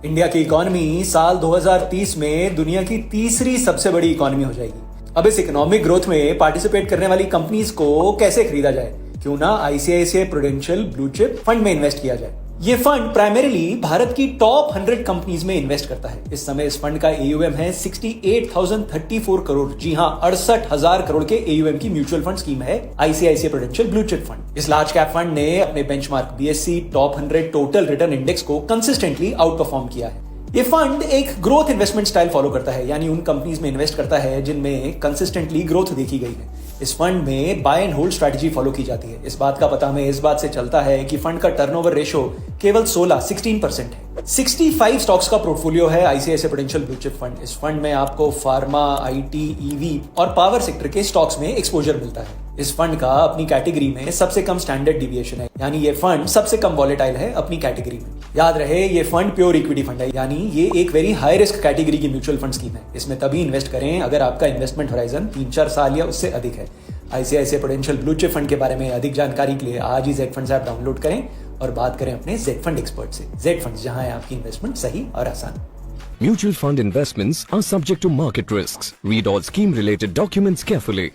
India की economy साल 2030 में दुनिया की तीसरी सबसे बड़ी इकोनॉमी हो जाएगी। अब इस इकोनॉमिक ग्रोथ में पार्टिसिपेट करने वाली कंपनीज को कैसे खरीदा जाए? क्यों ना ICICI prudential blue chip fund में इन्वेस्ट किया जाए। ये फंड प्राइमरीली भारत की टॉप 100 कंपनीज में इन्वेस्ट करता है। इस समय इस फंड का एयूएम है 68,034 करोड़। जी हां, 68,000 करोड़ के एयूएम की म्यूचुअल फंड स्कीम है ICICI prudential blue chip fund. इस लार्ज कैप फंड ने अपने benchmark BSE top 100 total return index को कंसिस्टेंटली आउट परफॉर्म किया है। ये फंड एक ग्रोथ इन्वेस्टमेंट स्टाइल फॉलो करता है, यानी उन कंपनीज में इन्वेस्ट करता है जिनमें कंसिस्टेंटली ग्रोथ देखी गई है। इस फंड में buy and hold strategy follow की जाती है। इस बात का पता हमें इस बात से चलता है कि फंड का टर्नओवर रेशो केवल 16% है। 65 स्टॉक्स का पोर्टफोलियो है ICICI prudential blue chip fund. इस फंड में आपको फार्मा, आईटी, ईवी और पावर सेक्टर के स्टॉक्स में एक्सपोजर मिलता है। इस फंड का अपनी कैटेगरी में सबसे कम स्टैंडर्ड डिविएशन है, यानी ये फंड सबसे कम वॉलेटाइल है अपनी कैटेगरी में। याद रहे, ये फंड प्योर इक्विटी फंड है, यानी ये एक वेरी हाई रिस्क कैटेगरी की म्यूचुअल फंड स्कीम है। इसमें तभी इन्वेस्ट करें अगर आपका इन्वेस्टमेंट होराइजन 3-4 साल या उससे अधिक है। ICICI prudential blue chip fund के बारे में अधिक जानकारी के लिए आज ही जेड फंड्स ऐप डाउनलोड करें और बात करें अपने जेड फंड एक्सपर्ट से। जेड फंड्स, जहां है आपकी इन्वेस्टमेंट सही और आसान। Mutual fund investments are subject to market risks. Read all scheme related documents carefully.